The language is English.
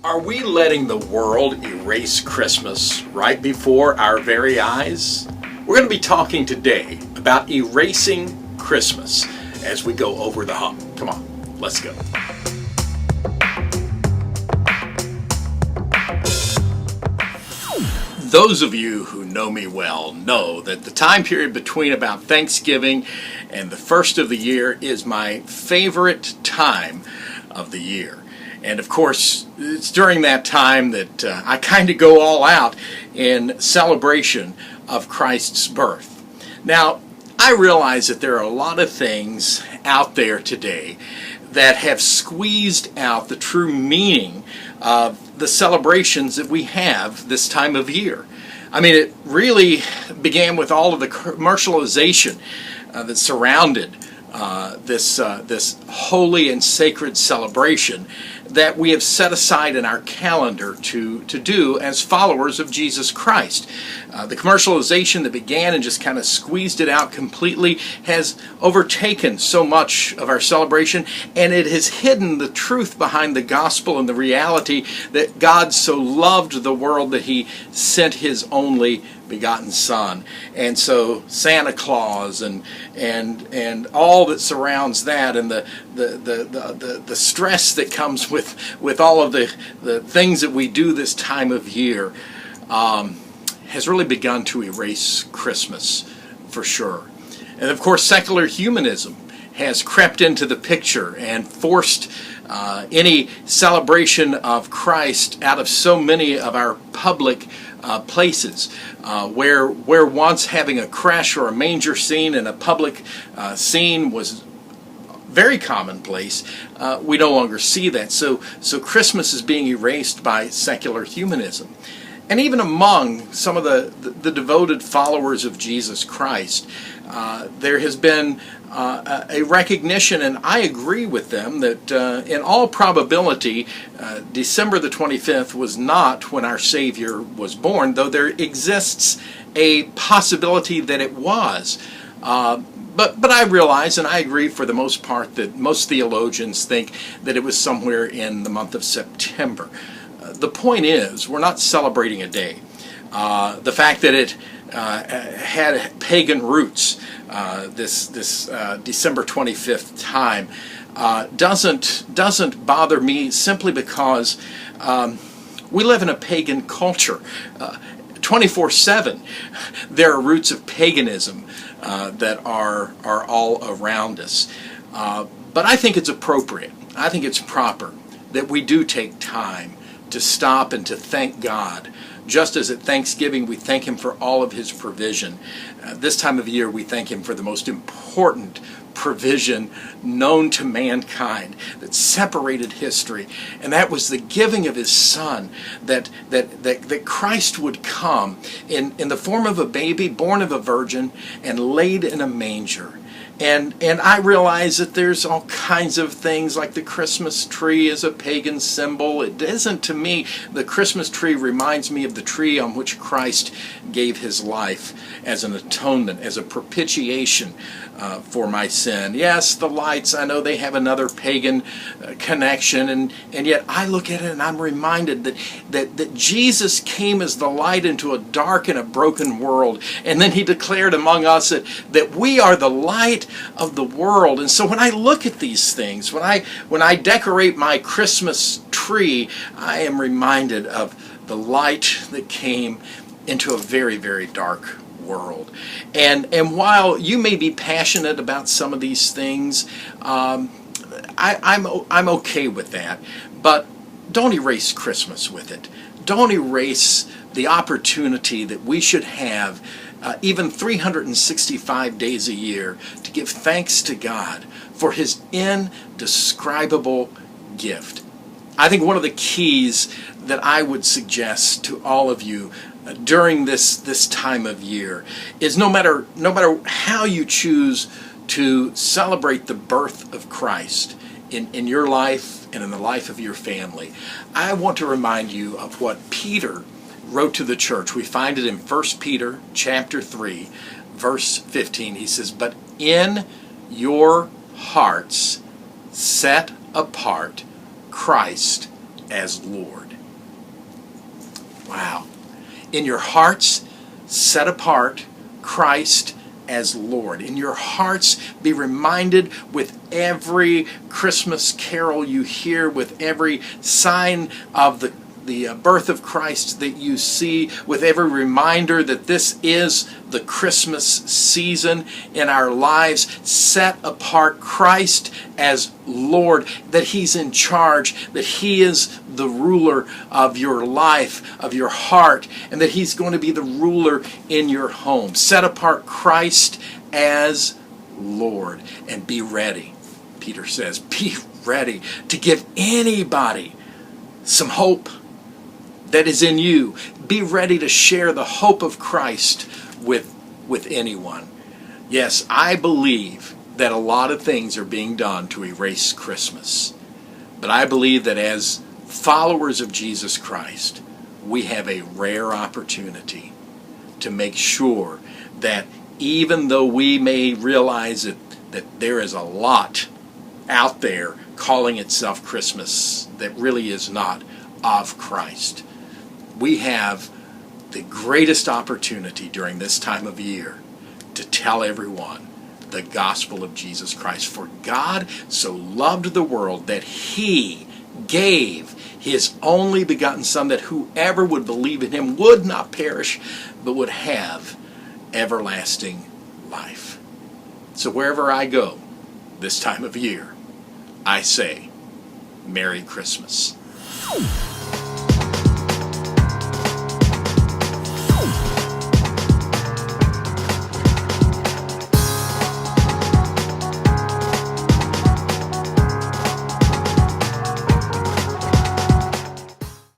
Are we letting the world erase Christmas right before our very eyes? We're going to be talking today about erasing Christmas as we go over the hump. Come on, let's go. Those of you who know me well know that the time period between about Thanksgiving and the first of the year is my favorite time of the year. And of course, it's during that time that I kind of go all out in celebration of Christ's birth. Now, I realize that there are a lot of things out there today that have squeezed out the true meaning of the celebrations that we have this time of year. I mean, it really began with all of the commercialization that surrounded this holy and sacred celebration that we have set aside in our calendar to do as followers of Jesus Christ. The commercialization that began and just kind of squeezed it out completely has overtaken so much of our celebration, and it has hidden the truth behind the gospel and the reality that God so loved the world that He sent His only begotten Son. And so Santa Claus and all that surrounds that, and the stress that comes with all of the things that we do this time of year has really begun to erase Christmas for sure. And of course, secular humanism has crept into the picture and forced any celebration of Christ out of so many of our public places, where once having a creche or a manger scene in a public scene was very commonplace, we no longer see that. So Christmas is being erased by secular humanism. And even among some of the devoted followers of Jesus Christ, there has been a recognition, and I agree with them, that in all probability, December the 25th was not when our Savior was born, though there exists a possibility that it was. But I realize, and I agree for the most part, that most theologians think that it was somewhere in the month of September. The point is, we're not celebrating a day. The fact that it had pagan roots, this December 25th time, doesn't bother me, simply because we live in a pagan culture. 24/7, there are roots of paganism that are all around us. But I think it's appropriate, I think it's proper that we do take time to stop and to thank God. Just as at Thanksgiving we thank Him for all of His provision, this time of year we thank Him for the most important provision known to mankind that separated history, and that was the giving of His Son, that Christ would come in the form of a baby born of a virgin and laid in a manger. And I realize that there's all kinds of things, like the Christmas tree is a pagan symbol. It isn't to me. The Christmas tree reminds me of the tree on which Christ gave His life as an atonement, as a propitiation for my sin. Yes, the lights, I know they have another pagan connection, and yet I look at it and I'm reminded that Jesus came as the light into a dark and a broken world, and then He declared among us that we are the light of the world. And so when I look at these things, when I decorate my Christmas tree, I am reminded of the light that came into a very, very dark world. And while you may be passionate about some of these things, I'm okay with that. But don't erase Christmas with it. Don't erase the opportunity that we should have, even 365 days a year, to give thanks to God for His indescribable gift. I think one of the keys that I would suggest to all of you during this time of year is, no matter how you choose to celebrate the birth of Christ in your life and in the life of your family, I want to remind you of what Peter wrote to the church. We find it in 1 Peter chapter 3, verse 15. He says, "But in your hearts set apart Christ as Lord. Wow. In your hearts, set apart Christ as Lord. In your hearts, be reminded with every Christmas carol you hear, with every sign of the birth of Christ that you see, with every reminder that this is the Christmas season in our lives. Set apart Christ as Lord, that He's in charge, that He is the ruler of your life, of your heart, and that He's going to be the ruler in your home. Set apart Christ as Lord, and be ready. Peter says, be ready to give anybody some hope that is in you. Be ready to share the hope of Christ with anyone. Yes, I believe that a lot of things are being done to erase Christmas. But I believe that as followers of Jesus Christ, we have a rare opportunity to make sure that even though we may realize that there is a lot out there calling itself Christmas that really is not of Christ, we have the greatest opportunity during this time of year to tell everyone the gospel of Jesus Christ. For God so loved the world that He gave His only begotten Son, that whoever would believe in Him would not perish, but would have everlasting life. So wherever I go this time of year, I say, Merry Christmas.